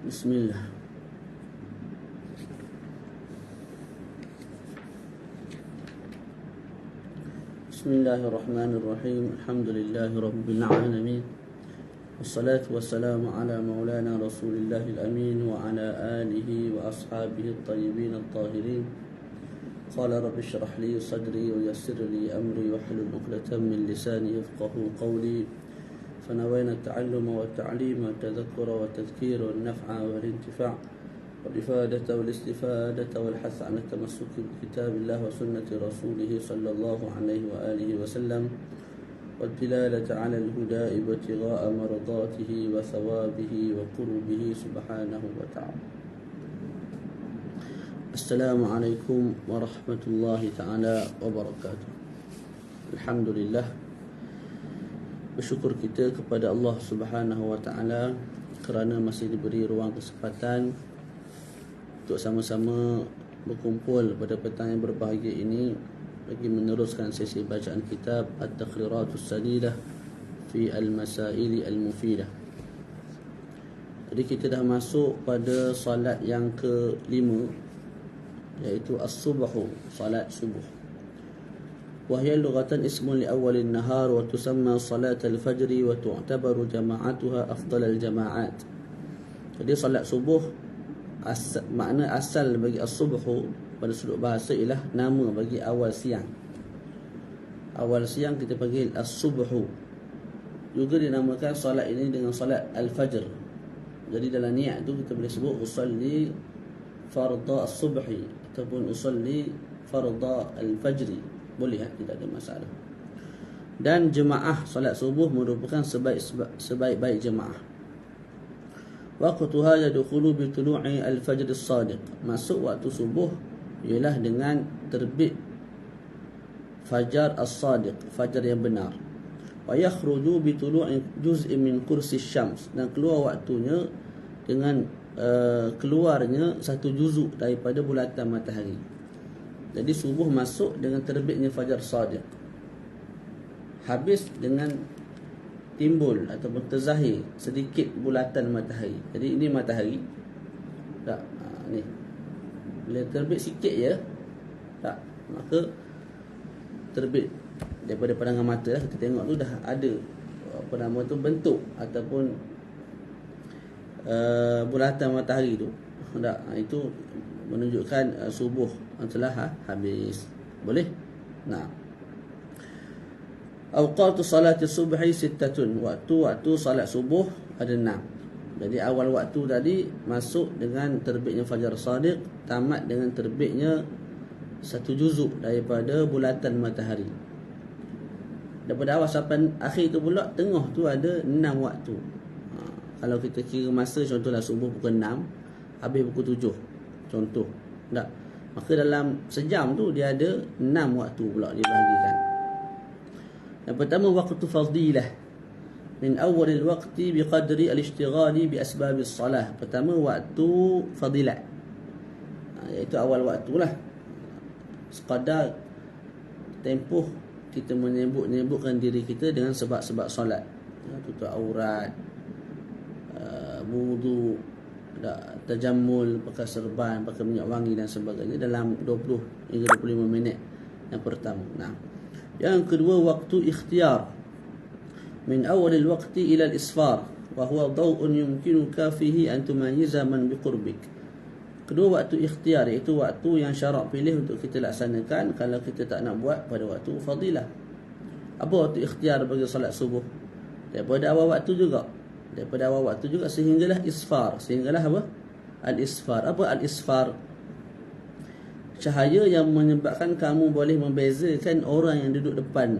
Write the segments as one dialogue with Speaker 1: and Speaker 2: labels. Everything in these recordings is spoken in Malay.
Speaker 1: Bismillah. Bismillahirrahmanirrahim. Alhamdulillahi rabbil alamin. Wassalatu wassalamu ala maulana Rasulillahil amin wa ala alihi wa ashabihi at-tayyibin at-tahirin. Qala rabbi shrah li sadri wa yassir li amri wahlul 'uqdatam min lisani yafqahu qawli. فنوينا التعلم والتعليم والتذكر والتذكير والنفع والانتفاع والإفادة والاستفادة والحث عن التمسك بكتاب الله وسنة رسوله صلى الله عليه وآله وسلم والدلالة على الهدى ابتغاء مرضاته وثوابه وقربه سبحانه وتعالى. السلام عليكم ورحمة الله تعالى وبركاته. الحمد لله. Bersyukur kita kepada Allah Subhanahu Wa Taala kerana masih diberi ruang kesempatan untuk sama-sama berkumpul pada petang yang berbahagia ini bagi meneruskan sesi bacaan kitab At-Taqriratus Sadidah fi Al-Masail Al-Mufidah. Jadi kita dah masuk pada salat yang ke-5, iaitu as-subhu, salat subuh. وهي لغة اسم لأول النهار وتسمى صلاة الفجر وتعتبر جماعتها أفضل الجماعات. Jadi salat subuh makna asal bagi as-subhu pada sudut bahasa ialah nama bagi awal siang. Awal siang kita panggil as-subhu. Juga dinamakan salat ini dengan salat al-fajr. Jadi dalam niat tu kita boleh sebut usalli fardha as-subhi ataupun usalli fardha al-fajri. Boleh, tidak ada masalah. Dan jemaah solat subuh merupakan sebaik-baik jemaah. Waqtuha yadkhulu bi tulu'i al-fajr as-sadiq. Masuk waktu subuh ialah dengan terbit fajar as-sadiq, fajar yang benar. Wa yakhruju bi tulu'i juz'in min kursi syams, dan keluar waktunya dengan keluarnya satu juzuk daripada bulatan matahari. Jadi subuh masuk dengan terbitnya fajar sadiq, habis dengan timbul ataupun terzahir sedikit bulatan matahari. Jadi ini matahari tak, ni bila terbit sikit je tak, maka terbit daripada pandangan mata lah, kita tengok tu dah ada apa nama tu, bentuk ataupun bulatan matahari tu tak, itu menunjukkan subuh telah habis. Boleh? Nah. Awqatu salati subhi sittatun. Waktu salat subuh ada 6. Jadi awal waktu tadi masuk dengan terbitnya fajar sadiq, tamat dengan terbitnya satu juzuk daripada bulatan matahari. Daripada awal sampai akhir tu pula, tengah tu ada 6 waktu. Kalau kita kira masa, contohlah subuh pukul 6, habis pukul 7, contoh, tak? Maka dalam sejam tu dia ada 6 waktu pula dibahagikan. Yang pertama, waktu fadilah min awalil waqti biqadri al-ishtighali bi asbabis salah. Pertama, waktu fadilat, iaitu awal waktu lah, sekadar tempoh kita menyebutkan diri kita dengan sebab-sebab solat, tutup aurat, wudu, tajammul, pakai serban, pakai minyak wangi dan sebagainya dalam 20 hingga 25 minit yang pertama. Nah, yang kedua, waktu ikhtiyar min awalil waqti ila al-isfar wa huwa daw'un yumkinuka fihi an tumayyiza man biqurbik. Kedua, waktu ikhtiyar, iaitu waktu yang syarak pilih untuk kita laksanakan kalau kita tak nak buat pada waktu fadilah. Apa waktu ikhtiyar bagi salat subuh? Daripada awal waktu juga, sehinggalah isfar. Sehinggalah apa? Al-isfar. Apa al-isfar? Cahaya yang menyebabkan kamu boleh membezakan orang yang duduk depan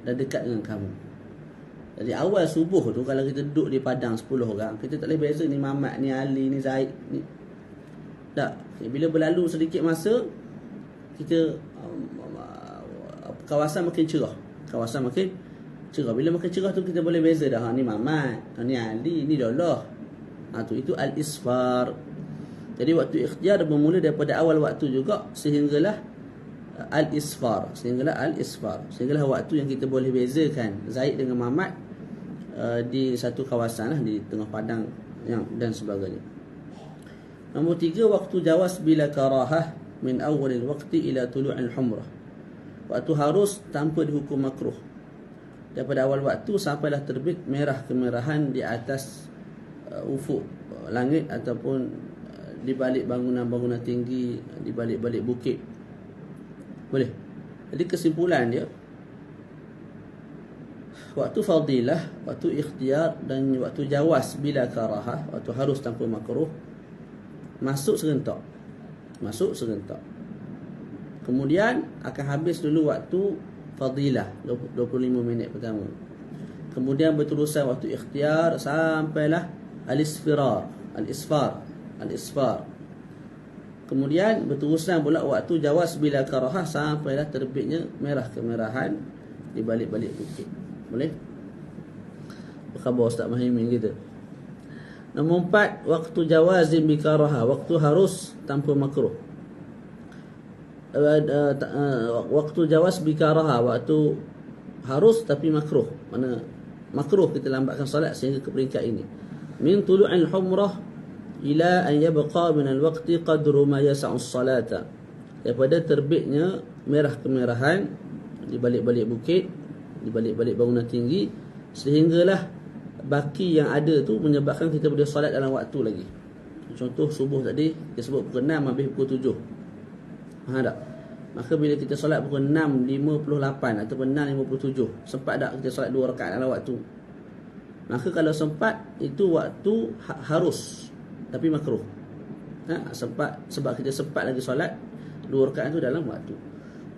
Speaker 1: dan dekat dengan kamu. Jadi awal subuh tu, kalau kita duduk di padang 10 orang, kita tak boleh beza ni Mamat, ni Ali, ni Zaid, ni tak. Bila berlalu sedikit masa, kita kawasan makin cerah. Bila makin cerah tu kita boleh beza dah, ni Mamat, ni Ali, ni Dolah. Tu itu al-isfar. Jadi waktu ikhtiyar bermula daripada awal waktu juga sehinggalah al-isfar. Sehinggalah waktu yang kita boleh bezakan Zaid dengan Mamat di satu kawasan lah, di tengah padang yang dan sebagainya. Nombor 3, waktu jawaz bila karahah min awalil waqti ila tulu'il humrah. Waktu harus tanpa dihukum makruh, daripada awal waktu sampailah terbit merah kemerahan di atas ufuk langit ataupun di balik bangunan-bangunan tinggi, di balik-balik bukit. Boleh. Jadi kesimpulan dia, waktu fadilah, waktu ikhtiar dan waktu jawaz bila karahah, waktu harus tanpa makruh, masuk serentak. Kemudian akan habis dulu waktu fadilah 25 minit pertama. Kemudian berterusan waktu ikhtiar sampailah al-isfar. Kemudian berterusan pula waktu jawaz bila karahah sampailah terbitnya merah kemerahan di balik-balik bukit. Boleh? Apa khabar Ustaz Mahimin kita? Nombor 4, waktu jawazim bi karahah, waktu harus tanpa makruh. Waktu jawaz bi karahah, waktu harus tapi makruh. Mana makruh kita lambatkan solat sehingga ke peringkat ini. Min tulu'il humrah ila an yabqa min al-waqti qadru ma yas'u as-salata. Daripada terbitnya merah kemerahan di balik-balik bukit, di balik-balik bangunan tinggi, sehinggalah baki yang ada tu menyebabkan kita boleh solat dalam waktu lagi. Contoh subuh tadi kita sebut pukul 6 habis pukul 7. Faham tak? Maka bila kita solat pukul 6.58 ataupun 6.57, sempat tak kita solat 2 rakaat dalam waktu? Maka kalau sempat, itu waktu harus tapi makruh. Sempat, sebab kita sempat lagi solat 2 rakaat tu dalam waktu.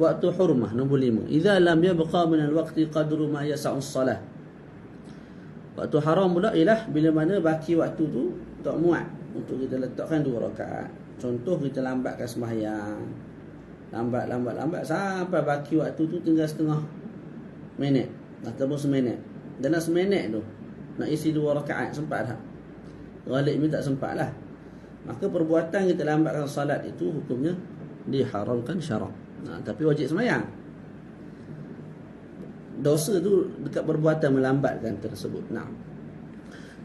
Speaker 1: Waktu hurmah nombor 5, idza lam yabqa min al-waqti qadru ma yas'u as-salah. Waktu haram pula ialah bila mana baki waktu tu tak muat untuk kita letakkan 2 rakaat. Contoh kita lambatkan sembahyang, lambat sampai baki waktu tu tinggal setengah minit ataupun seminit. Dalam seminit tu nak isi 2 rakaat, sempat tak? Ghalib ni tak sempat lah. Maka perbuatan kita lambatkan salat itu hukumnya diharamkan syarak. Tapi wajib sembahyang. Dosa tu dekat perbuatan melambatkan tersebut.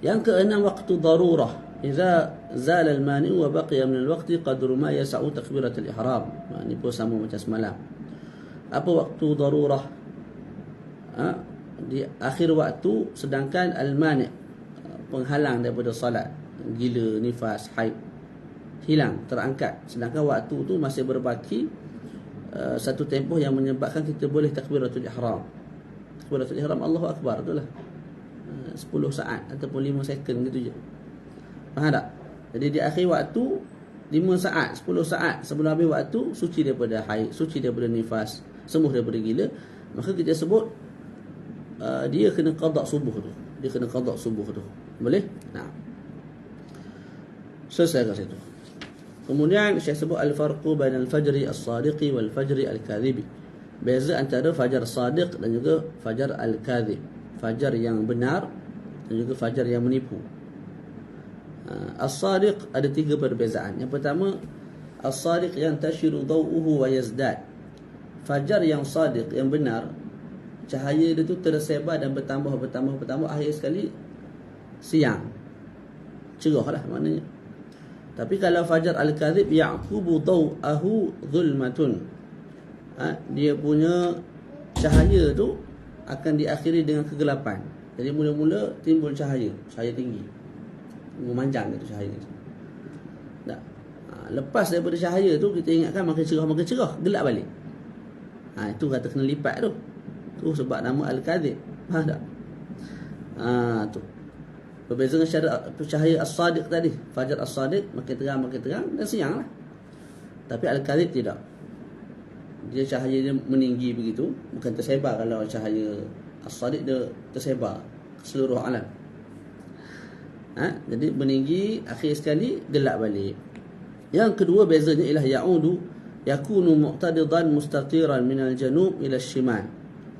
Speaker 1: Yang keenam, waktu darurah, idza zala al-mani'u wa baqiya min al-waqti qadru ma yas'u takbiratul ihram. Ini pun sama macam semalam. Apa waktu darurah? Di akhir waktu sedangkan al-mani', penghalang daripada salat, gila, nifas, haid, hilang, terangkat, sedangkan waktu tu masih berbaki satu tempoh yang menyebabkan kita boleh takbiratul ihram. Takbiratul ihram Allahu Akbar itulah 10 saat ataupun 5 second gitu je. Faham tak? Jadi di akhir waktu 5 saat, 10 saat sebelum habis waktu, suci daripada haid, suci daripada nifas, sembuh daripada gila, maka kita sebut dia kena qada subuh tu. Boleh? Selesai kat situ. Kemudian saya sebut al-farqu bainal fajri as-sadiqi wal fajri al-kadhibi. Beza antara fajar sadiq dan juga fajar al-kadhib. Fajar yang benar dan juga fajar yang menipu. As-sadiq ada 3 perbezaan. Yang pertama, as-sadiq yang tashiru daw'uhu wa yazdad. Fajar yang sadiq, yang benar, cahaya dia tu tersebar dan bertambah, akhir sekali siang, cerah lah maknanya. Tapi kalau fajar al-kadhib, ya'qubu daw'ahu zulmatun, dia punya cahaya tu akan diakhiri dengan kegelapan. Jadi mula-mula timbul cahaya tinggi, memanjang itu cahaya tu. Lepas daripada cahaya tu kita ingatkan makin cerah, gelap balik. Itu kata kena lipat tu. Tu sebab nama al-kadhib. Faham tak? Tu. Berbeza dengan cahaya as-sadiq tadi. Fajar as-sadiq makin terang dan siang lah. Tapi al-kadhib tidak. Dia cahaya dia meninggi begitu, bukan tersebar. Kalau cahaya as-sadiq dia tersebar ke seluruh alam. Jadi meninggi, akhir sekali gelap balik. Yang kedua bezanya ialah yakunu mu'tadidan mustaqiran minal janub ila shimal.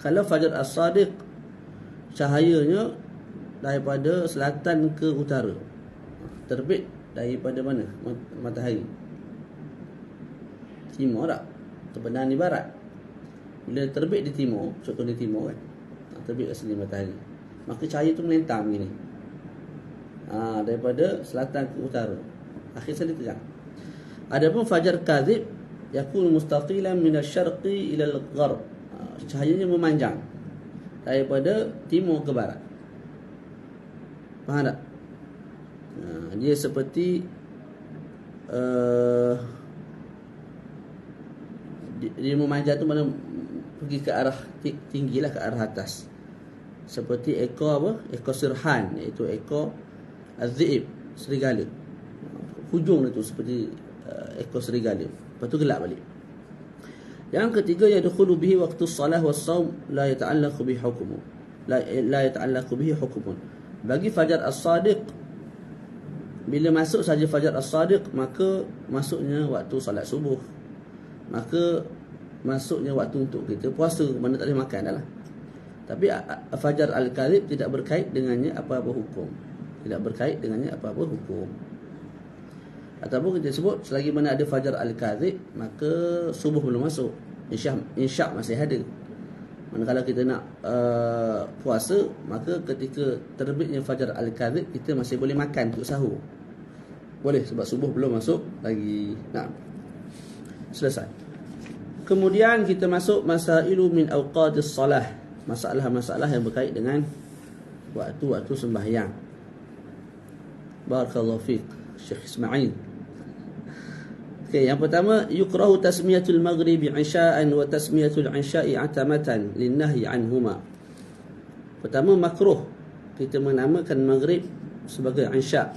Speaker 1: Kalau fajar as-sadiq, cahayanya daripada selatan ke utara, terbit daripada mana? Matahari timur tak? Terbenam di barat. Bila terbit di timur, contoh di timur kan, terbit kat sini matahari, maka cahaya tu melentang begini, daripada selatan ke utara. akhir sekali terang. Adapun fajar kadhib yakun mustaqilan min asy-syarqi ila al-gharb. Cahayanya memanjang daripada timur ke barat. Faham tak? Dia seperti dia memanjang tu mana pergi ke arah tinggilah, ke arah atas. Seperti ekor apa? Ekor sirhan, iaitu ekor az-zi'ib, serigala. Hujung itu seperti ekor serigala. Lepas tu gelap balik. Yang ketiga, yadkhulu bihi waqtu salah was-shaum la yata'allaqu bihi hukmun. La yata'allaqu bihi hukmun. Bagi fajar as-sadiq, bila masuk saja fajar as-sadiq, maka masuknya waktu salat subuh. Maka masuknya waktu untuk kita puasa, mana tak boleh makan dah lah. Tapi fajar al-kadhib tidak berkait dengannya apa-apa hukum. Tidak berkait dengannya apa-apa hukum. Ataupun kita sebut selagi mana ada fajar al-kadhib, maka subuh belum masuk, isyak masih ada. Manakala kita nak puasa, maka ketika terbitnya fajar al-kadhib, kita masih boleh makan untuk sahur. Boleh, sebab subuh belum masuk lagi. Nah, selesai. Kemudian kita masuk masailu min awqatis salah. Masalah-masalah yang berkait dengan waktu-waktu sembahyang. Barakallahu fiik Syekh Ismail. Okey, yang pertama, yukrahu tasmiyatul maghribi isha'an wa tasmiyatul isha'i atamatan linnahyi anhuma. Pertama, makruh kita menamakan maghrib sebagai isya'.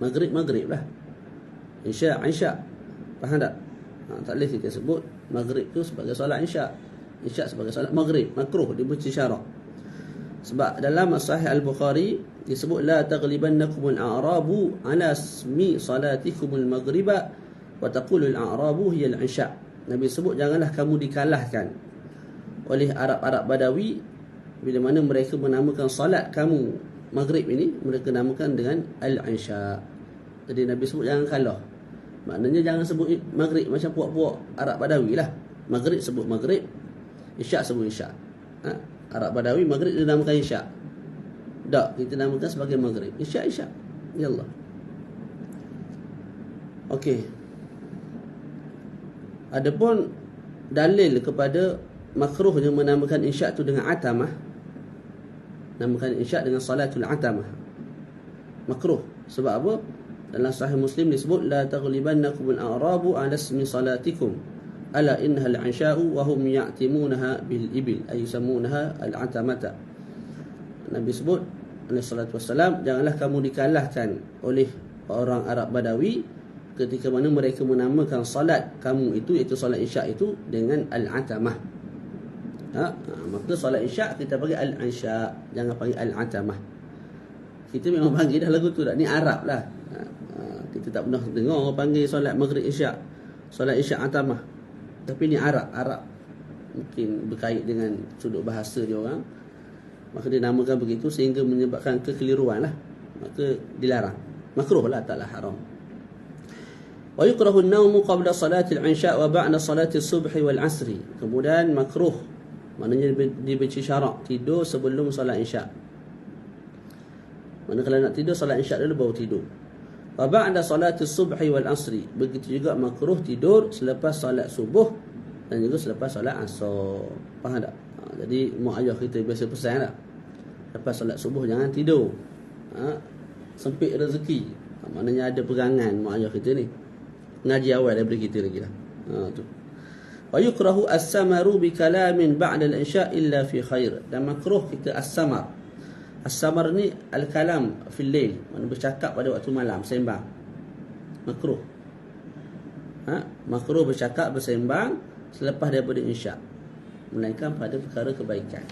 Speaker 1: Maghrib lah. Isya'. Faham tak? Tak boleh kita sebut maghrib tu sebagai solat isya'. Isya' sebagai solat maghrib. Makruh, dibenci syarak. Sebab dalam Sahih Al-Bukhari disebut la taghlibannakumul a'rabu ala ismi salatikumul maghriba wa taqulul a'rabu hiya al-isya'. Nabi sebut janganlah kamu dikalahkan oleh Arab-Arab Badawi bila mana mereka menamakan solat kamu maghrib ini, mereka namakan dengan al-isya'. Jadi Nabi sebut jangan kalah. Maknanya jangan sebut maghrib macam puak-puak Arab Badawi lah. Maghrib sebut maghrib, isya' sebut isya'. Arab Badawi maghrib dia namakan isya'. Tak, kita namakan sebagai maghrib. Isya'. Yallah. Okey. Adapun dalil kepada makruhnya menamakan isya' tu dengan atamah. Namakan isya' dengan salatul atamah. Makruh. Sebab apa? Dalam Sahih Muslim disebut la taghlibannakumul a'rabu 'ala ismi salatikum. Ala innaha al-'isha'u wa hum ya'timunaha bil ibil, ay yusammunaha al-'atamata. Nabi sebut alaihi salatu wassalam, janganlah kamu dikalahkan oleh orang Arab Badawi ketika mana mereka menamakan salat kamu itu, iaitu salat isya' itu dengan al-'atamah. Maka salat isya' kita panggil al-isya', jangan panggil al-'atamah. Kita memang panggil dah lagu tu dah, ni Arab lah. Kita tak pernah dengar orang panggil solat maghrib isya', solat isya' atamah. Tapi ni Arab. Mungkin berkait dengan sudut bahasa dia orang, maka dia namakan begitu sehingga menyebabkan kekeliruan lah. Maka dilarang. Makruh lah, taklah haram. Wa yukrahu an-nawmu qabla salati al-isya' wa ba'da salati as-subh wal 'asri. Kemudian makruh, maknanya dibenci syarak, tidur sebelum solat isya'. Mana kalau nak tidur solat isya' dulu baru tidur. Wa ba'da salati as-subh wal 'asri. Begitu juga makruh tidur selepas solat subuh dan juga selepas solat asar. Faham tak? Jadi mak ayah kita biasa pesan tak? Lepas solat subuh jangan tidur. Sempit rezeki. Maknanya ada pegangan mak ayah kita ni. Ngaji awal daripada kita lagi lah. Tu. Wa yukrahu as-samaru bi kalamin ba'da al-isya' illa fi khair. Dan makruh kita as-samar. As-samar ni al-kalam fil lail, mana bercakap pada waktu malam, sembang. Makruh. Makruh bercakap, bersembang selepas daripada isya', melainkan pada perkara kebaikan.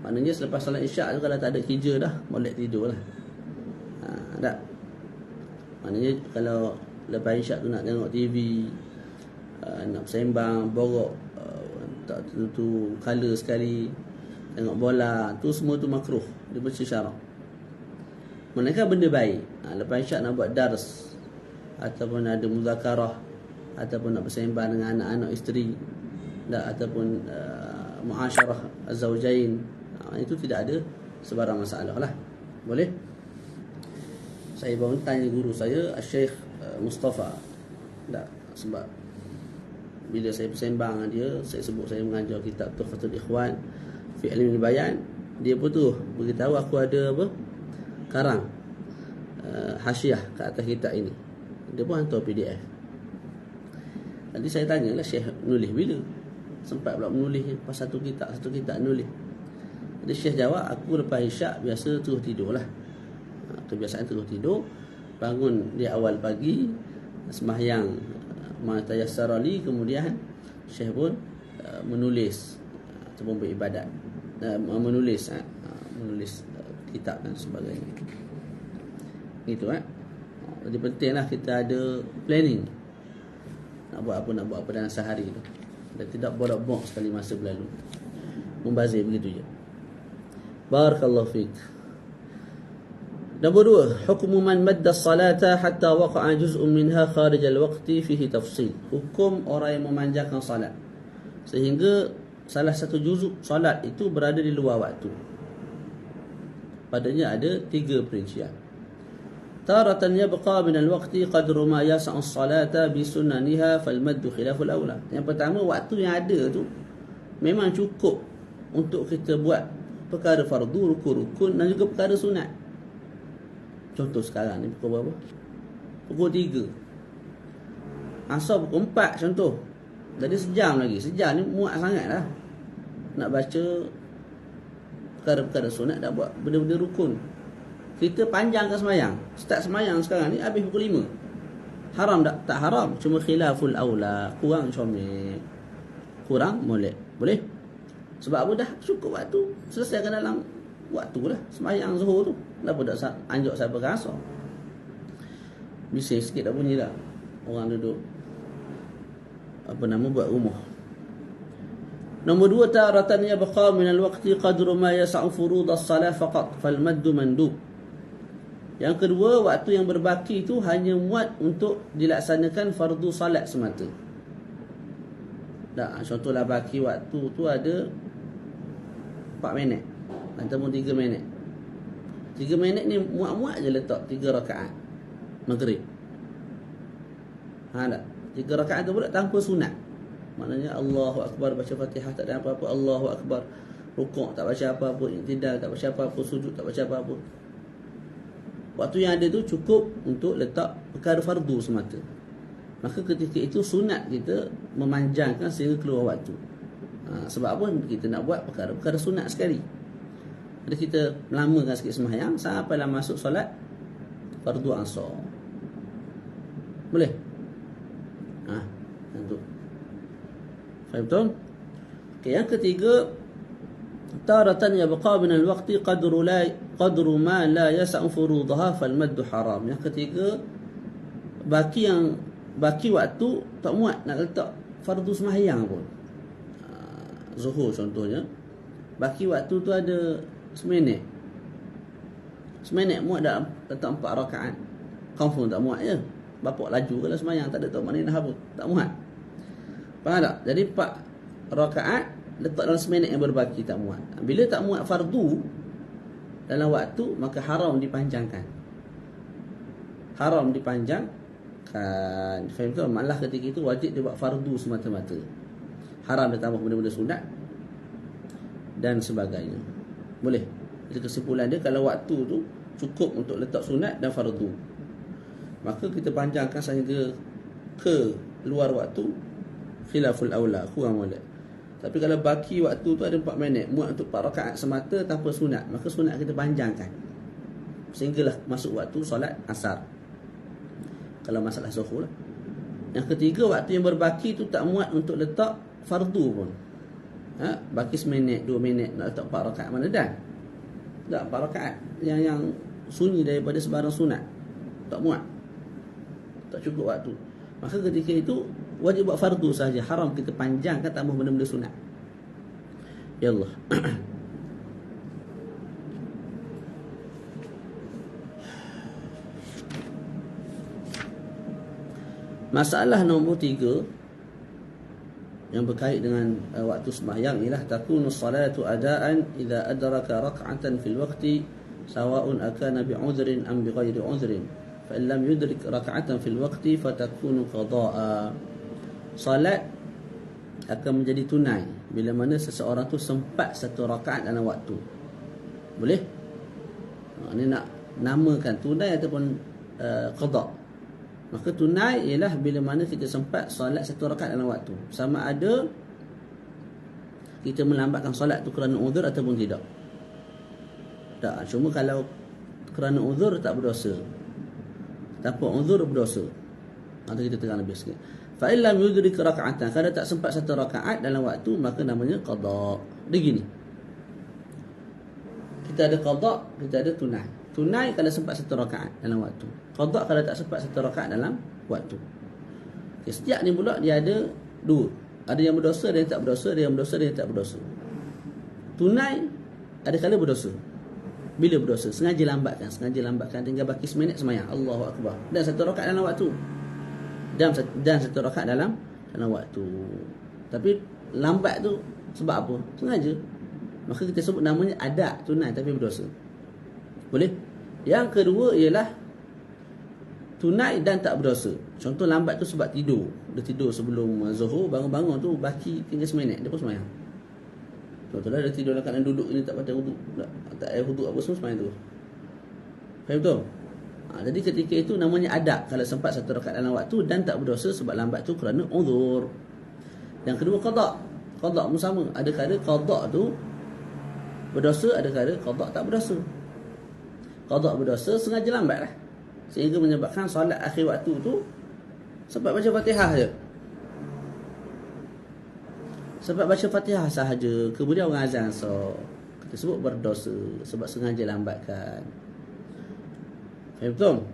Speaker 1: Maknanya selepas solat isya' tu kalau tak ada kerja dah, boleh tidur lah. Tak. Maknanya kalau lepas isya' tu nak tengok TV, nak bersembang, borok, tak tentu color sekali, tengok bola, tu semua tu makruh, dibenci syarak. Melainkan benda baik. Lepas isyak nak buat dars, ataupun ada muzakarah, ataupun nak bersembang dengan anak-anak isteri, ataupun muasyarah az-zawjain, itu tidak ada sebarang masalah lah. Boleh? Saya baru tanya guru saya, Syekh Mustafa. Tak, sebab bila saya bersembang dengan dia, saya sebut saya mengajar kitab Tuhfatul Ikhwan fi Ilmi Bayan, dia pun tu beritahu aku ada apa? Karang hasyiah kat atas kitab ini. Dia pun hantar PDF. Tadi saya tanyalah, Syekh nulis bila? Sempat pula menulis pas satu kitab nulis. Jadi Syekh jawab, aku lepas isyak biasa terus tidur lah. Kebiasaan terus tidur, bangun di awal pagi, sembahyang ma tayassara li, kemudian Syekh pun menulis ataupun beribadat, menulis kitab dan sebagainya. Gitu Jadi pentinglah kita ada planning. Nak buat apa dalam sehari tu. Dan tidak bolak-balik sekali masa berlalu. Membazir begitu je. Barakallahu fiik. Nombor 2, hukmu man madda as-salata hatta waqa'a juz'un minha kharij al-waqti fihi tafsil. Hukum orang yang memanjangkan salat sehingga salah satu juzuk salat itu berada di luar waktu. Padanya ada 3 perincian. Taratan yabqa min al-waqti qadru ma yas'u as-salata bi sunaniha fal maddu khilaful aula. Yang pertama, waktu yang ada tu memang cukup untuk kita buat perkara fardu, rukun dan juga perkara sunat. Contoh sekarang ni pukul berapa? Pukul 3. Asar pukul 4 contoh. Jadi sejam lagi. Sejam ni muat sangat lah. Nak baca perkara-perkara sunat, nak buat benda-benda rukun. Kita panjangkan semayang. Start semayang sekarang ni habis pukul 5. Haram tak? Tak haram. Cuma khilaful aula. Kurang comel. Kurang molek. Boleh? Sebab apa? Dah cukup waktu. Selesaikan dalam waktu lah. Semayang zuhur tu. Kenapa tak anjuk sampai ke asar? Bising sikit dah bunyi dah. Orang duduk buat rumah. Nombor 2, taratan yabqa min al-waqti qadru ma yas'u furud as-salah faqat fal maddu mandub. Yang kedua, waktu yang berbaki itu hanya muat untuk dilaksanakan fardu salat semata. Contohlah baki waktu tu ada 4 minit ataupun 3 minit. 3 minit ni muat-muat je letak 3 rakaat maghrib. Tak? 3 rakaat tu pula tanpa sunat. Maknanya Allahu Akbar, baca Fatihah tak ada apa-apa, Allahu Akbar, rukuk tak baca apa-apa, i'tidal tak baca apa-apa, sujud tak baca apa-apa. Waktu yang ada tu cukup untuk letak perkara fardu semata. Maka ketika itu sunat kita memanjangkan sehingga keluar waktu. Sebab apa? Kita nak buat perkara-perkara sunat sekali. Jadi kita lamakan sikit sembahyang sampailah masuk solat fardu asar. Boleh? Tentu. Faham betul? Okay, yang ketiga, taratan yabqa min al-waqti qadru ma la yas'u furudaha fal maddu haram. Yang ketiga, baki waktu tak muat nak letak fardu sembahyang pun. Zuhur contohnya, baki waktu tu ada seminit muat dah letak 4 rakaat. Confirm tak muat je. Bapak laju kalau sembahyang tak ada tahu mana dah apa, tak muat. Faham tak? Jadi 4 rakaat letak dalam seminit yang berbaki tak muat. Bila tak muat fardu dalam waktu, maka haram dipanjangkan. Faham tak? Malah ketika itu wajib dia buat fardu semata-mata. Haram dia tambah benda-benda sunat dan sebagainya. Boleh. Jadi kesimpulan dia, kalau waktu tu cukup untuk letak sunat dan fardu, maka kita panjangkan sehingga ke luar waktu, khilaful aula, kurang molek. Tapi kalau baki waktu tu ada 4 minit, muat untuk 4 rakaat semata tanpa sunat, maka sunat kita panjangkan sehinggalah masuk waktu solat asar. Kalau masalah zuhur lah. Yang ketiga, waktu yang berbaki tu tak muat untuk letak fardu pun. Baki seminit, 2 minit nak letak 4 rakaat, mana dah? Tak, 4 rakaat yang sunyi daripada sebarang sunat tak muat, tak cukup waktu. Maka ketika itu wajib buat fardu saja. Haram kita panjangkan tambah benda-benda sunat. Ya Allah. Masalah nombor 3 yang berkait dengan waktu sembahyang ialah takunu salatu adaan idza adraka rak'atan fil waqti sawa'un akana bi'udhrin am bighairi 'udhrin fa in lam yudrik rak'atan fil waqti fatakunu qada'a. Solat akan menjadi tunai bila mana seseorang tu sempat satu rakaat dalam waktu. Boleh? Ini nak namakan tunai ataupun qada. Maka tunai ialah bila mana kita sempat solat satu rakaat dalam waktu, sama ada kita melambatkan solat tu kerana uzur ataupun tidak. Tak, cuma kalau kerana uzur tak berdosa. Tanpa uzur berdosa. Nanti kita terang lebih sikit. Fa in lam yudrik rak'atan, kalau tak sempat satu rakaat dalam waktu, maka namanya qada. Dia gini. Kita ada qada, kita ada tunai. Tunai kalau sempat satu rakaat dalam waktu. Qada kalau tak sempat satu rakaat dalam waktu. Okay, setiap ni pula dia ada dua. Ada yang berdosa, ada yang tak berdosa, ada yang berdosa, ada yang tak berdosa. Tunai ada kala berdosa. Bila berdosa? Sengaja lambatkan tinggal baki seminit semayang. Allahu Akbar. Dan satu rakaat dalam waktu. Dan satu rakaat dalam waktu. Tapi lambat tu sebab apa? Sengaja. Maka kita sebut namanya ada tunai tapi berdosa. Boleh? Yang kedua ialah tunai dan tak berdosa. Contoh lambat tu sebab tidur. Dia tidur sebelum zuhur, bangun-bangun tu baki tinggal seminit, dia pun semayang. Contohlah dia tidur dalam keadaan duduk ni tak pakai wuduk, tak air wuduk apa semua semayang tu. Faham betul? Jadi ketika itu namanya ada kalau sempat satu rakaat dalam waktu dan tak berdosa sebab lambat tu kerana uzur. Yang kedua qada. Qada pun sama. Ada kala qada tu berdosa, ada kala qada tak berdosa. Qada berdosa sengaja lambat lah, sehingga menyebabkan solat akhir waktu tu sebab baca Fatihah je. Sebab baca Fatihah sahaja, kemudian orang azan, so kita sebut berdosa sebab sengaja lambatkan. Faham betul?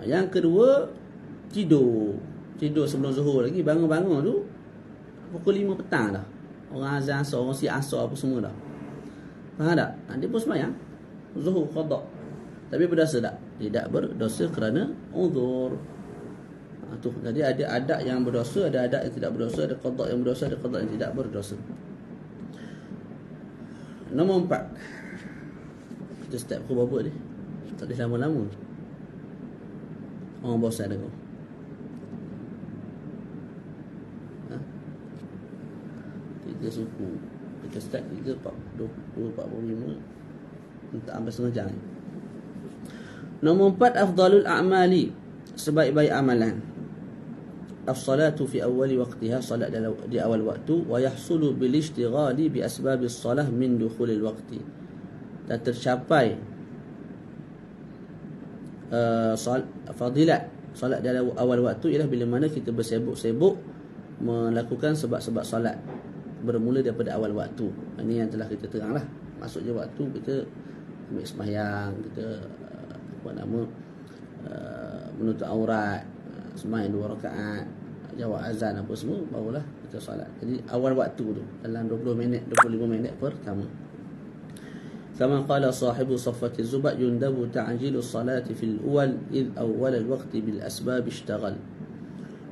Speaker 1: Yang kedua, tidur sebelum zuhur lagi, bangun-bangun tu pukul 5 petang dah. Orang azan asar, orang siap asar apa semua dah. Faham tak? Dia pun semayang zuhur qada. Tapi berdosa tak? Tidak berdosa kerana uzur. Tu. Jadi ada adat yang berdosa, ada adat yang tidak berdosa, ada qada yang berdosa, ada qada yang tidak berdosa. Nombor 4. Kita start pukul berapa ni? Tak boleh lama-lama. Orang bosan dengar. Tiga suku. Kita start 3:45. Tak sampai setengah jam ni. Nombor 4, afdalul a'mali, sebaik-baik amalan. As-salatu fi awwali waqtiha, salat di awal waktu, wa yahsulu bil ishtighali bi asbabis salah min dukhulil waqti. Dan tercapai fadilat salat di awal waktu ialah bila mana kita bersibuk-sibuk melakukan sebab-sebab salat bermula daripada awal waktu. Ini yang telah kita teranglah. Maksudnya waktu kita ambil sembahyang, kita menutup aurat, sembahyang 2 rakaat, jawab azan apa semua, barulah kita solat. Jadi awal waktu tu dalam 20 minit 25 minit pertama. Kama qala sahibu Saffati Zubat, yundabu ta'jilu salati fil awal id awal al-waqti bil asbab ishtaghal.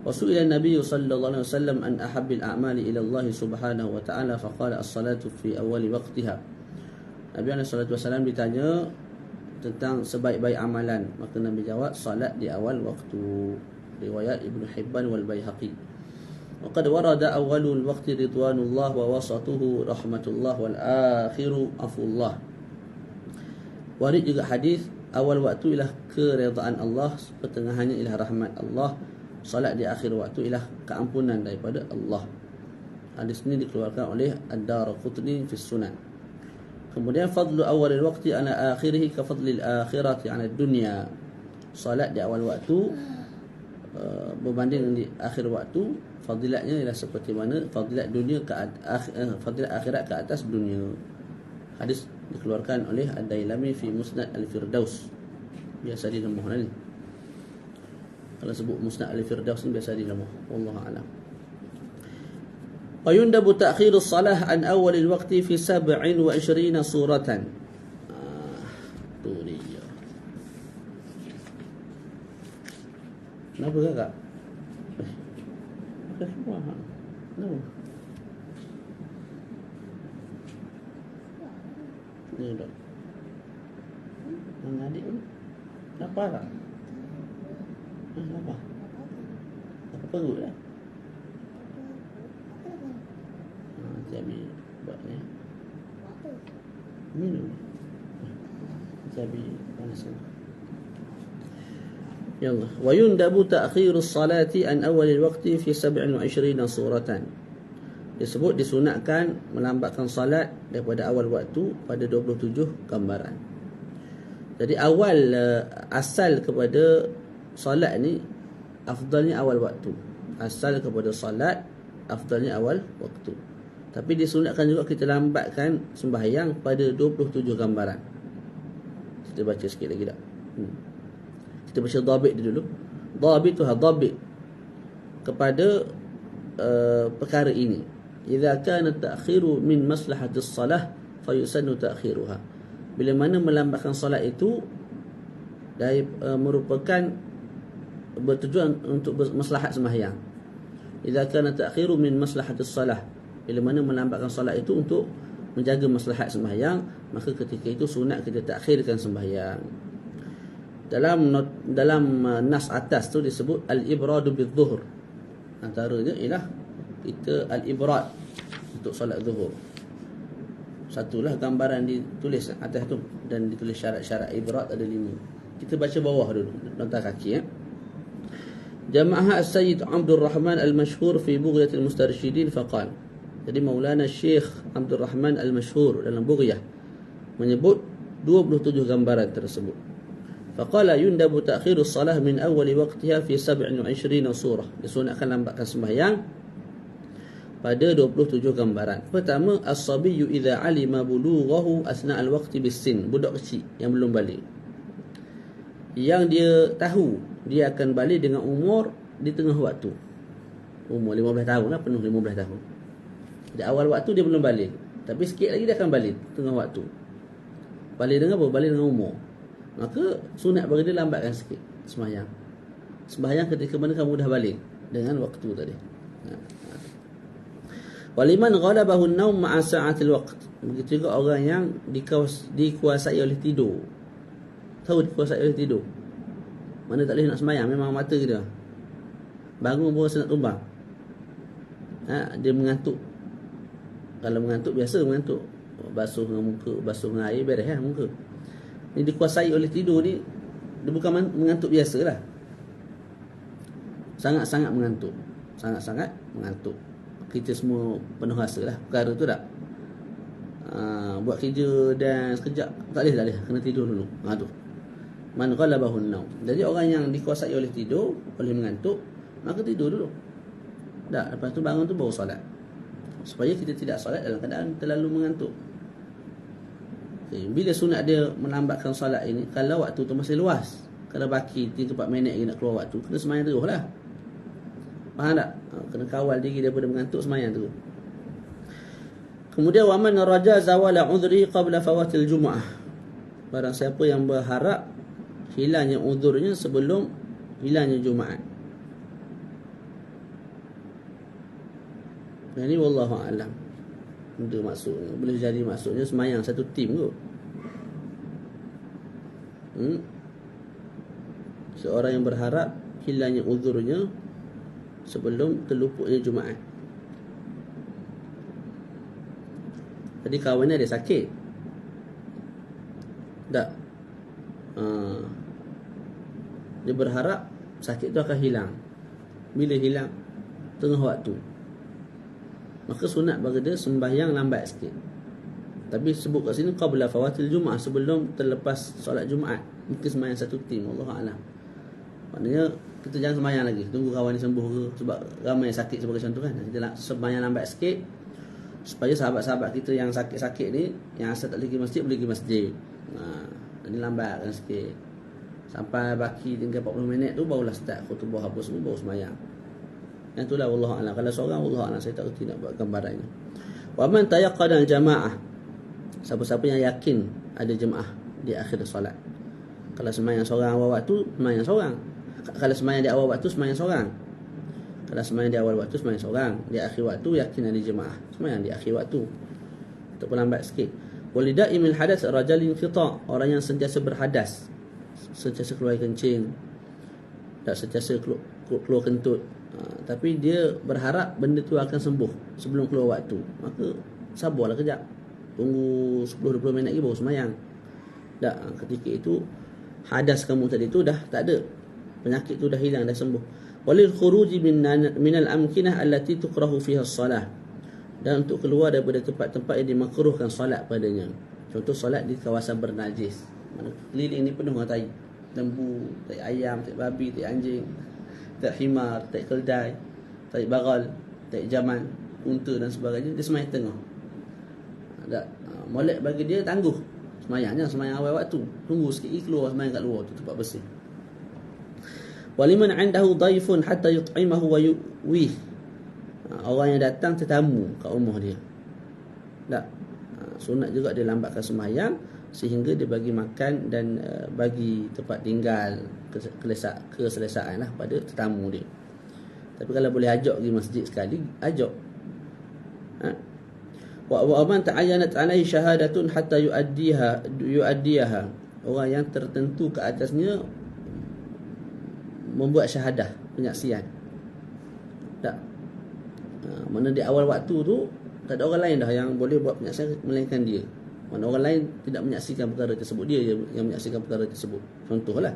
Speaker 1: Wa su'ila an-nabiy sallallahu alaihi wasallam an ahabbil a'mali ila Allah subhanahu wa ta'ala faqala as-salatu fi awal waqtiha. Nabi sallallahu alaihi wasallam ditanya tentang sebaik-baik amalan, maka Nabi jawab salat di awal waktu. Riwayat Ibnu Hibban wal Baihaqi. Wa qad warada awwalul waqti ridwanullah wa wasatuhu rahmatullah wal akhiru afullah. Warid juga hadis awal waktu ialah keredaan Allah, pertengahannya ialah rahmat Allah, salat di akhir waktu ialah keampunan daripada Allah. Hadis ini dikeluarkan oleh Ad-Daraqutni fi Sunan. Kemudian fadlu awalil waqti ala akhirih ka fadlil akhirati ala dunya. Salat di awal waktu berbanding di akhir waktu, fadilatnya ialah seperti mana fadilat dunia fadilat akhirat ke atas dunia. Hadis dikeluarkan oleh Ad-Dailami fi Musnad Al-Firdaus. Biasa dilemah ni. Kalau sebut Musnad Al-Firdaus ni biasa dilemah. Wallahu a'lam. ويندب تأخير الصلاة عن أول الوقت في 27 سورة. Turia. Kenapa kakak? Kenapa? Ni dah. lapar tak? Lapar. Apa perut lah. Saya ambil buat ni. Minum. Saya ambil panas. Ya Allah. Wa yundabu ta'khirus salati an awalil waqti fi 27 suratan. Disebut disunatkan melambatkan salat daripada awal waktu pada 27 gambaran. Jadi awal asal kepada salat ni afdalnya awal waktu. Asal kepada salat afdalnya awal waktu. Tapi disunatkan juga kita lambatkan sembahyang pada 27 gambaran. Kita baca sikit lagi tak? Kita baca dhabit dulu. Dhabit tu dhabit kepada perkara ini. Idza kana ta'khiru min maslahatis salah fa yusannu ta'khiruha. Bila mana melambatkan solat itu dari merupakan bertujuan untuk maslahat sembahyang. Idza kana ta'khiru min maslahatis salah, bila mana melambatkan solat itu untuk menjaga maslahat sembahyang, maka ketika itu sunat kita takhirkan sembahyang. Dalam nas atas tu disebut al-ibradu bidh-dhuhr. Antaranya ialah kita al-ibrad untuk solat zuhur. Satulah gambaran ditulis atas tu dan ditulis syarat-syarat ibrad ada 5. Kita baca bawah dulu nota kaki ya. Jama'ah Sayyid Abdul Rahman Al-Mashhur fi Bughyatil Mustarsyidin faqal. Jadi Maulana Syekh Abdul Rahman Al-Mashhur dalam Bughyah menyebut 27 gambaran tersebut. Faqala yundabu ta'khirus salah min awwali waqtiha fi 27 surah. Disunatkan lambatkan sembahyang pada 27 gambaran. Pertama, as-sabiyyu idza alima bulughahu asna al-waqti bis-sin. Budak kecil yang belum balik, yang dia tahu dia akan balik dengan umur di tengah waktu. Umur 15 tahun lah, penuh 15 tahun. Di awal waktu dia belum balik, tapi sikit lagi dia akan balik tengah waktu. Balik dengan apa? Balik dengan umur. Maka sunat bagi dia lambatkan sikit sembahyang. Sembahyang ketika mana kamu dah balik dengan waktu tadi. Waliman ghalabahu an-naum ma'a sa'atil waqt. Begitu juga orang yang dikuasai oleh tidur. Tahu dikuasai oleh tidur, mana tak boleh nak sembahyang, memang mata kita bangun pun rasa nak tumbang. Dia mengantuk. Kalau mengantuk, biasa mengantuk, basuh dengan muka, basuh dengan air, beres muka. Ini dikuasai oleh tidur ni, dia bukan mengantuk biasa lah. Sangat-sangat mengantuk. Sangat-sangat mengantuk. Kita semua penuh rasa lah perkara tu tak. Buat kerja dan sekejap tak boleh, kena tidur dulu. Tu man ghalabahu an-naum. Jadi orang yang dikuasai oleh tidur, oleh mengantuk, maka tidur dulu. Tak, lepas tu bangun tu baru solat. Supaya kita tidak solat dalam keadaan terlalu mengantuk. Bila sunat dia melambatkan solat ini, kalau waktu tu masih luas, kalau baki 3-4 minit lagi nak keluar waktu, kena sembahyang terus lah. Faham tak? Kena kawal diri daripada mengantuk, sembahyang terus. Kemudian waman raja zawala udhri qabla fawatil jumu'ah. Barang siapa yang berharap hilangnya uzurnya sebelum hilangnya Jumaat. Ini wallahu a'lam. Itu maksudnya. Boleh jadi maksudnya semayang satu tim kot. Seorang yang berharap hilangnya uzurnya sebelum terluputnya Jumaat. Jadi kawannya ada sakit, tak? Dia berharap sakit tu akan hilang. Bila hilang? Tengah waktu. Maka sunat bagi dia sembahyang lambat sikit. Tapi sebut kat sini qabla fawatil Jumaah, sebelum terlepas solat Jumaat. Mungkin sembahyang satu tim, Wallahu a'lam. Maknanya kita jangan sembahyang lagi, tunggu kawan ni sembuh ke, sebab ramai sakit sebagai contoh kan. Kita sembahyang lambat sikit supaya sahabat-sahabat kita yang sakit-sakit ni, yang asal tak boleh pergi masjid, boleh pergi masjid. Ini lambatkan sikit. Sampai baki tinggal 40 minit tu barulah start khutbah apa semua, baru sembahyang. Yang itulah wallahu a'lam. Kalau seorang, wallahu a'lam, saya tak reti nak buat gambarannya. Wa man tayaqqana al-jamaah. Siapa-siapa yang yakin ada jemaah di akhir solat. Kalau sembahyang seorang awal waktu, sembahyang seorang. Kalau sembahyang di awal waktu, sembahyang seorang. Kalau sembahyang di awal waktu, sembahyang seorang. Di akhir waktu yakin ada jemaah, sembahyang di akhir waktu. Ataupun lambat sikit. Walida'imil hadas rajalin qita', orang yang sentiasa berhadas, sentiasa keluar kencing, tak sentiasa keluar kentut, tapi dia berharap benda tu akan sembuh sebelum keluar waktu, maka sabarlah kejap, tunggu 10-20 minit lagi baru sembahyang. Tak, ketika itu hadas kamu tadi tu dah tak ada, penyakit tu dah hilang, dah sembuh. Walil khuruji minal amkinah allati tukrahu fiha as-salah, dan untuk keluar daripada tempat-tempat yang dimakruhkan solat padanya. Contoh solat di kawasan bernajis, mana keliling ni penuh dengan tai, lembu, tai ayam, tai babi, tai anjing, tai himar, tai keldai, tai bagal, tai jaman, unta dan sebagainya. Dia semayang tengah. Tak, molek bagi dia tangguh semayang, jangan semayang awal waktu, tunggu sikit lagi keluar semayang kat luar tu, tempat bersih. Waliman 'indahu dhaifun hatta yut'imahu wa yuwih, orang yang datang tetamu kat rumah dia, tak, sunat juga dia lambatkan sembahyang sehingga dia bagi makan dan bagi tempat tinggal, keselesaan lah pada tetamu dia. Tapi kalau boleh ajak pergi masjid sekali, ajak. Wa man ta'ayyanat 'alaihi syahadatun hatta yu'addiyaha, orang yang tertentu ke atasnya membuat syahadah, penyaksian. Tak, mana di awal waktu tu tak ada orang lain dah yang boleh buat penyaksian melainkan dia. Mana orang lain tidak menyaksikan perkara tersebut, dia yang menyaksikan perkara tersebut. Contohlah,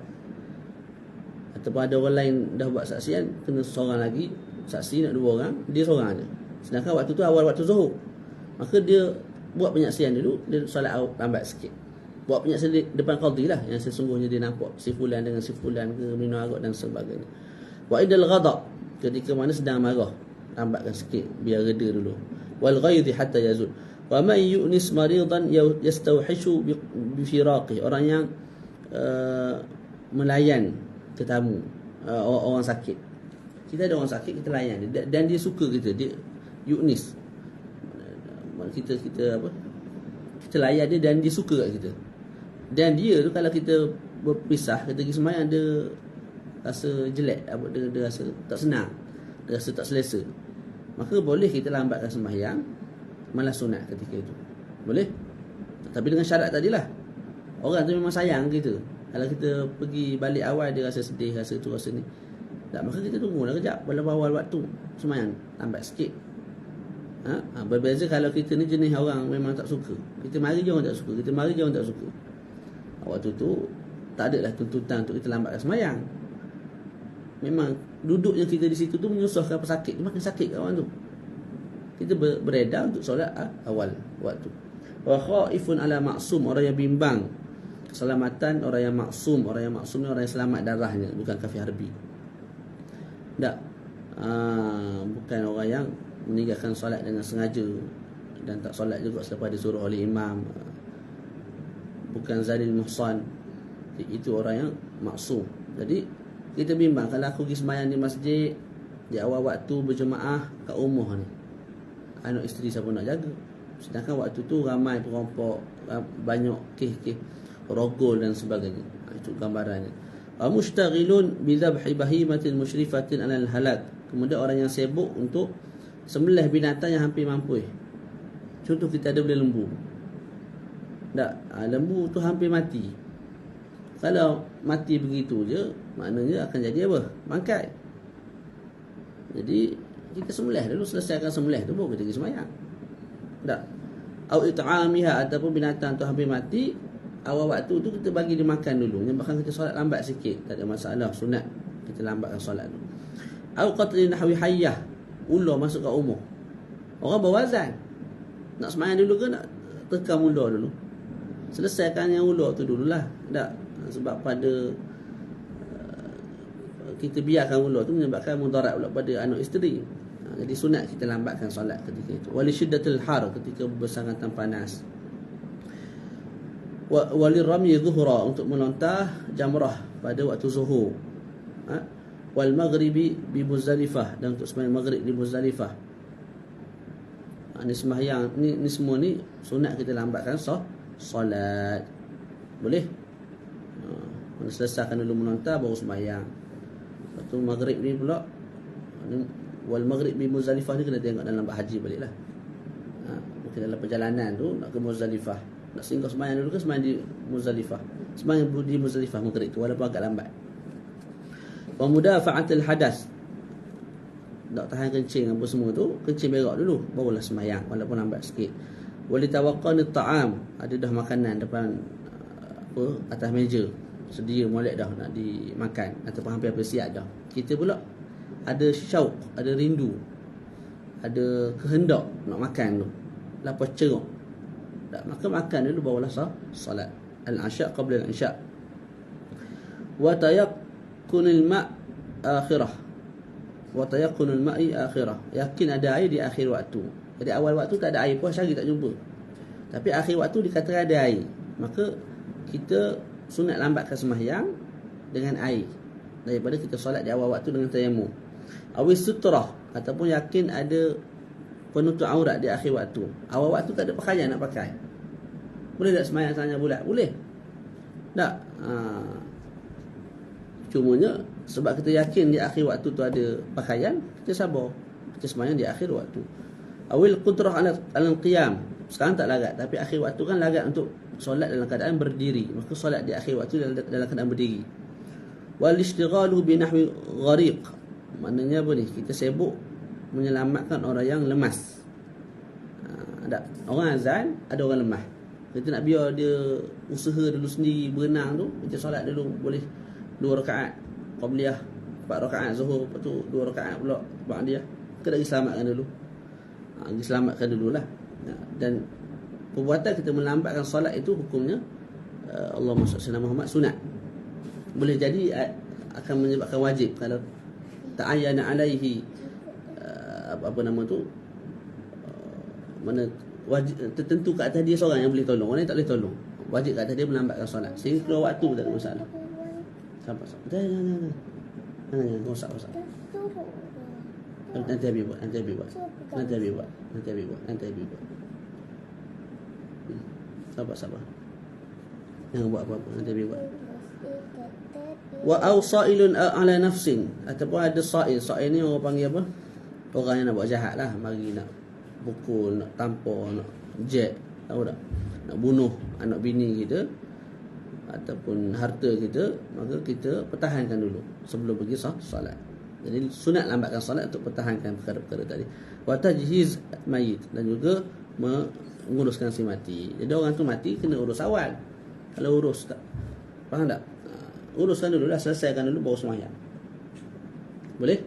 Speaker 1: ataupun ada orang lain dah buat saksian, kena seorang lagi saksi, nak 2 orang, dia seorang je. Sedangkan waktu tu awal waktu zuhur, maka dia buat penyaksian dulu, dia solat lambat sikit, buat penyaksian di depan qadhi lah, yang sesungguhnya dia nampak si fulan dengan si fulan ke minum arak dan sebagainya. Wa idal ghadab, ketika mana sedang marah, lambatkan sikit biar reda dulu. Wal ghaidhi hatta yazul. Wa man yu'nis maridan yastawhishu bi firaqi, orang yang melayan tetamu, orang sakit. Kita ada orang sakit, kita layan dia, dan dia suka kita, dia yu'nis, kita apa, kita layan dia dan dia suka kat kita. Dan dia tu kalau kita berpisah, kita pergi sembahyang, dia rasa jelek, dia rasa tak senang, dia rasa tak selesa, maka boleh kita lambatkan sembahyang, malah sunat ketika itu. Boleh. Tapi dengan syarat tadilah, orang tu memang sayang kita. Kalau kita pergi balik awal, dia rasa sedih, rasa tu, rasa ni, tak, maka kita tunggulah kejap, walaupun awal waktu sembahyang lambat sikit. Berbeza kalau kita ni jenis orang memang tak suka, kita mari je orang tak suka, kita mari je orang tak suka, waktu tu tak ada lah tuntutan untuk kita lambatkan sembahyang. Memang duduknya kita di situ tu menyusahkan pesakit, makin sakit kat orang tu. Kita beredar untuk solat awal waktu. Wa khaifun ala maksum, orang yang bimbang keselamatan orang yang maksum. Orang yang maksum ni orang yang selamat darahnya, bukan kafir harbi. Tak, bukan orang yang meninggalkan solat dengan sengaja dan tak solat juga selepas disuruh oleh imam, bukan zalil muhsan. Itu orang yang maksum. Jadi kita bimbang, kalau aku pergi sembahyang di masjid di awal waktu berjemaah kat rumah ni, anak isteri siapa nak jaga? Sedangkan waktu tu ramai perampok, banyak kes rogol dan sebagainya. Itu gambarannya. Wa mushtaghilun bi dhabhi bahimatin mushrifatin 'alal halak. Kemudian orang yang sibuk untuk sembelih binatang yang hampir mampu. Contoh, kita ada beli lembu. Tak, lembu tu hampir mati. Kalau mati begitu je, maknanya akan jadi apa? Bangkai. Jadi kita sembelih dulu, selesaikan sembelih tu baru kita pergi sembahyang. Tak. Au it'amiha, ataupun binatang tu hampir mati, awal waktu tu kita bagi dia makan dulu. Bahkan kita solat lambat sikit, tak ada masalah, sunat kita lambatkan solat tu. Au qatli nahwi hayyah, ular masuk kat rumah. Orang berwazan, nak sembahyang dulu ke nak tekam ular dulu? Selesaikan yang ular tu dululah. Tak. Sebab pada kita biarkan ular tu menyebabkan mudarat pula pada anak isteri. Jadi sunat kita lambatkan solat ketika itu. Wali syiddatul har, ketika bersangatan panas. Wali rami zuhra, untuk melontar jamrah pada waktu zuhur. Wal maghribi bi Muzdalifah, dan untuk sembahyang maghrib di Muzdalifah. Ini sembahyang ni semua ni sunat kita lambatkan solat. Boleh. Mana selesaikan dulu melontar baru sembahyang. Lepas tu maghrib ni pula, wal maghrib bi Muzdalifah ni kena tengok dalam haji baliklah. Mungkin dalam perjalanan tu nak ke Muzdalifah, Nak singgah sembahyang dulu ke sembahyang di Muzdalifah? Sembahyang di Muzdalifah maghrib tu walaupun agak lambat. Wa mudafa'atul hadas, nak tahan kencing apa semua tu, kencing berak dulu barulah sembahyang walaupun lambat sikit. Wali tawaqqanit ta'am, ada dah makanan depan atas meja, sedia molek dah nak dimakan ataupun hampir siap dah. Kita pula ada syauq, ada rindu, ada kehendak nak makan tu, lapar ceruk. Tak, maka makan dulu barulah salat al-asya qabla al-isya. Wa tayakkunul ma' akhirah, wa tayakkunul ma'i akhirah, yakin ada air di akhir waktu. Jadi awal waktu tak ada air, puas hari tak jumpa, tapi akhir waktu dikatakan ada air, maka kita sunat lambatkan sembahyang dengan air daripada kita solat di awal waktu dengan tayammum. Awis sutrah, ataupun yakin ada penutup aurat di akhir waktu. Awal waktu tak ada pakaian nak pakai, boleh tak sembahyang tanya bulat? Boleh tak? Cumanya sebab kita yakin di akhir waktu tu ada pakaian, kita sabar, kita sembahyang di akhir waktu. Awil qudrah ala qiyam, sekarang tak larat, tapi akhir waktu kan larat untuk solat dalam keadaan berdiri, maka solat di akhir waktu dalam keadaan berdiri. Wal ishtighalu bi nahwi ghariq, maknanya apa ni? Kita sibuk menyelamatkan orang yang lemas. Ada orang azan, ada orang lemah. Kita nak biar dia usaha dulu sendiri berenang tu, kita solat dulu boleh 2 rakaat qabliyah, 4 rakaat zuhur, lepas tu 2 rakaat pula ba'diyah. Kita nak selamatkan dulu. Diselamatkan dululah. Dan perbuatan kita melambatkan solat itu hukumnya Allahumma salli Muhammad sunat. Boleh jadi akan menyebabkan wajib kalau ta'ayyana alaihi apa nama tu, mana wajib tertentu kat atas dia seorang yang boleh tolong, orang lain tak boleh tolong. Wajib kat atas dia melambatkan solat sehingga keluar waktu tak ada masalah. Sampai jangan rosak. Nanti habis buat. Sabar. Jangan buat apa-apa, nanti habis buat. Wa awsailun ala nafsin, ataupun ada sa'il ni orang panggil apa? Orang yang nak buat jahat lah, mari nak pukul, nak tampar, nak jet, tahu tak? Nak bunuh anak bini kita ataupun harta kita, maka kita pertahankan dulu sebelum pergi solat. Jadi sunat lambatkan solat untuk pertahankan perkara-perkara tadi. Wa tajhiz mayit, dan juga menguruskan si mati. Jadi orang tu mati kena urus awal. Kalau urus tak, faham tak? Uruskan dulu lah, selesaikan dulu baru sembahyang. Boleh?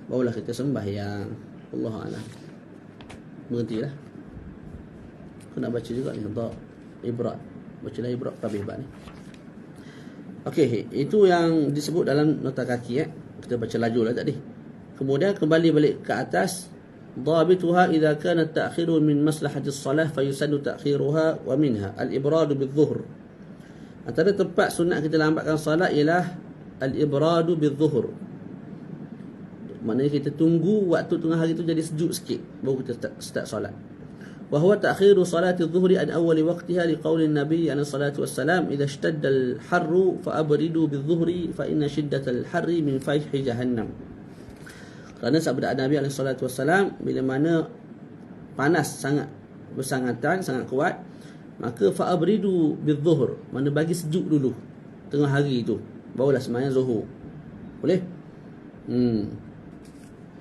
Speaker 1: Barulah kita sembahyang. Allahu a'lam. Berhentilah. Aku nak baca juga ni untuk ibrat. Bacalah ibrat tabih bab ni. Okey, itu yang disebut dalam nota kaki Kita baca laju lah tadi. Kemudian kembali balik ke atas. Dhabituha idza kana at-ta'khiru min maslahati as-salah fa yusannu ta'khiruha wa minha al-ibradu bil-dhuhr. Antara tempat sunat kita lambatkan solat ialah al-ibradu bil-dhuhr. Maknanya kita tunggu waktu tengah hari tu jadi sejuk sikit baru kita start solat. وهو تأخير صلاة الظهر عن أول وقتها لقول النبي عليه الصلاة والسلام إذا اشتد الحر فأبردوا بالظهر فإن شدة الحر من فيح جهنم. Kerana sabda Nabi alaihi salatu wasallam, bila mana panas sangat bersangatan, sangat kuat, maka fa'abridu bizuhur, mana bagi sejuk dulu tengah hari itu, barulah sembahyang zuhur. Boleh?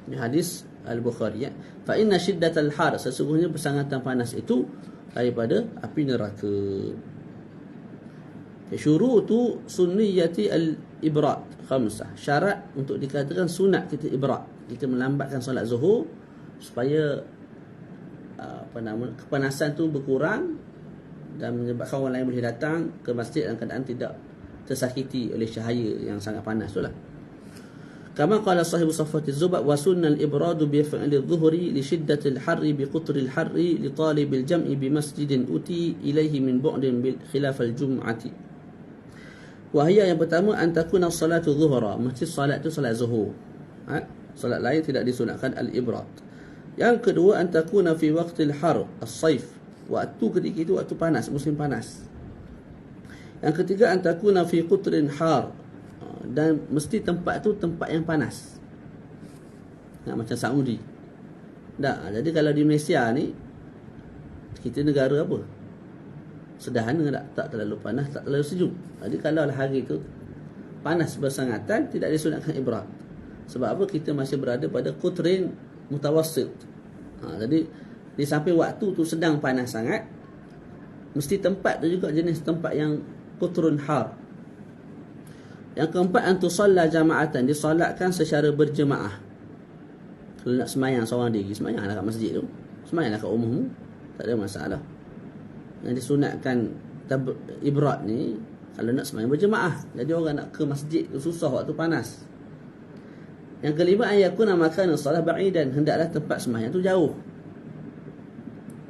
Speaker 1: Ini hadis Al-Bukhari fa inna shiddatal har, sesungguhnya bersangatan panas itu daripada api neraka. Syurutu sunniyati al-ibrat khamsah, syarat untuk dikatakan sunat kita ibrat, kita melambatkan solat zuhur supaya kepanasan tu berkurang dan menyebabkan orang lain boleh datang ke masjid dalam keadaan tidak tersakiti oleh cahaya yang sangat panas itulah. Kama qala sahibu Safwati Zubab wa sunnal ibradu bi fi'li adh-dhuhri li shiddati al-harri bi qutri al-harri li talib al-jam'i bi masjidin uti ilayhi min bu'din bil khilaf al-jum'ati. Wahia yang pertama, antakuna salatu zuhra, mesti salat tu salat zuhur. Salat lain tidak disunatkan al-ibrat. Yang kedua, antakuna fi waqtil har as-saif, waktu ketika itu waktu panas, musim panas. Yang ketiga, antakuna fi qutrin har, dan mesti tempat tu tempat yang panas. Macam Saudi. Jadi kalau di Malaysia ni kita negara apa? Sederhana tak terlalu panas, tak terlalu sejuk. Jadi kalau hari itu panas bersangatan, tidak disunatkan ibrat. Sebab apa? Kita masih berada pada qutrin mutawassit. Jadi di samping waktu tu sedang panas sangat, mesti tempat tu juga jenis tempat yang qutrun har. Yang keempat, antu salla jama'atan, disolatkan secara berjemaah. Kalau nak semayang seorang diri, semayanglah kat masjid tu, semayanglah kat rumah tu, tak ada masalah. Yang disunatkan ibrat ni kalau nak semayang berjemaah. Jadi orang nak ke masjid tu susah waktu panas. Yang kelima, ayakuna makana salat ba'idan, hendaklah tempat semayang tu jauh.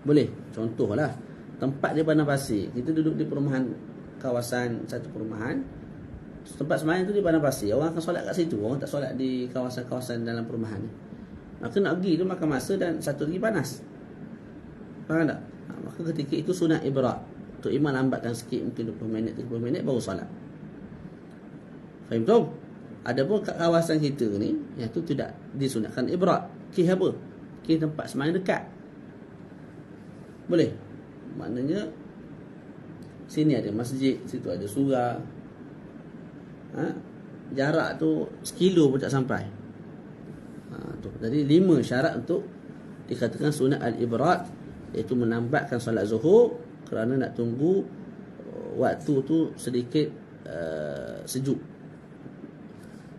Speaker 1: Boleh, contohlah tempat di padang pasir, kita duduk di perumahan, kawasan satu perumahan, tempat semayang tu di padang pasir, orang akan solat kat situ, orang tak solat di kawasan-kawasan dalam perumahan ni. Maka nak pergi tu makan masa dan satu lagi panas. Faham tak? Maka ketika itu sunat ibrat. Untuk imam lambatkan sikit, mungkin 20 minit, 30 minit baru solat. Faham tu? Adapun kat kawasan kita ni, yang tu tidak disunatkan ibrat. Kih apa? Kih tempat semayang dekat. Boleh. Maknanya sini ada masjid, situ ada surau. Jarak tu 1 kilo pun tak sampai. Tu. Jadi 5 syarat untuk dikatakan sunat al-ibrat, iaitu menambatkan solat zuhur kerana nak tunggu waktu tu sedikit sejuk.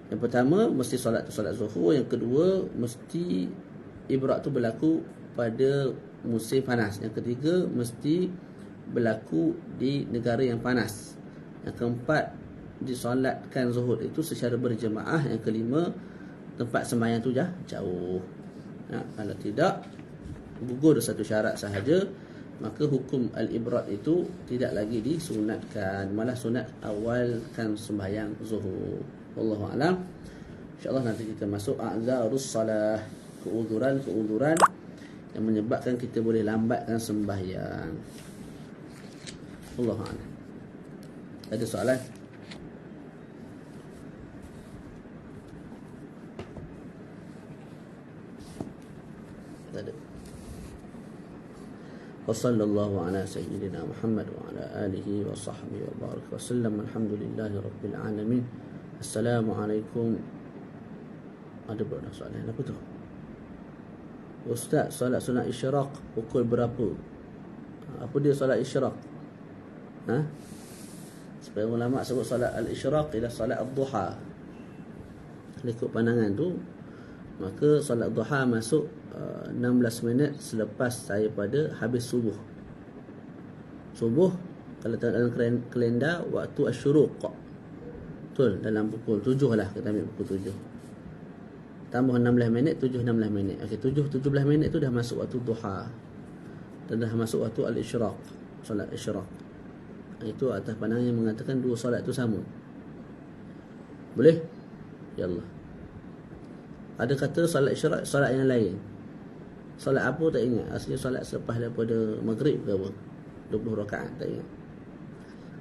Speaker 1: Yang pertama, mesti solat zuhur. Yang kedua, mesti ibrat tu berlaku pada musim panas. Yang ketiga, mesti berlaku di negara yang panas. Yang keempat, disolatkan zuhur itu secara berjemaah. Yang kelima, tempat sembahyang tu jauh. Kalau tidak, gugur satu syarat sahaja, maka hukum al-ibrat itu tidak lagi disunatkan, malah sunat awalkan sembahyang zuhur. Wallahu a'lam. InsyaAllah nanti kita masuk a'dzarus salah, keuzuran yang menyebabkan kita boleh lambatkan sembahyang. Wallahu a'lam. Ada soalan? Tak ada. وصلى الله على سيدنا محمد وعلى آله وصحبه وبارك وسلم. الحمد لله رب العالمين. السلام عليكم. Ada berapa soalan? Apa tu? Ustaz, solat sunat isyraq pukul berapa? Apa dia solat isyraq? Sebagai ulama sebut solat al-isyraq ialah solat ad-duha. Ikut pandangan tu, maka solat duha masuk 16 minit selepas daripada habis subuh. Subuh kalau dalam kalender waktu asyuruq, betul, dalam pukul 7 lah, kita ambil pukul 7 tambah 16 minit, 7 16 minit. Okey, 17 minit tu dah masuk waktu duha dan dah masuk waktu al-isyraq, solat isyraq. Itu atas pandangan yang mengatakan dua solat tu sama. Boleh? Yallah. Ada kata solat isyraq solat yang lain. Solat apa tak ingat. Aslinya solat selepas daripada maghrib ke apa, 20 rakaat, tak ingat.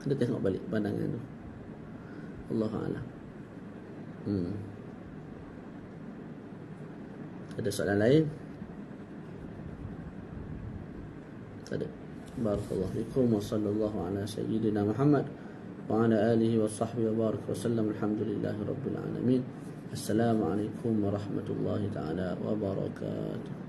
Speaker 1: Kena tengok balik pandangan tu. Allahu a'lam. Ada soalan lain? Tak ada. Barakallahu fikum wa sallallahu ala sayyidina Muhammad wa ala alihi wa sahbihi wa baraka wa sallam. Alhamdulillahi rabbil alamin. Assalamualaikum warahmatullahi taala wabarakatuh.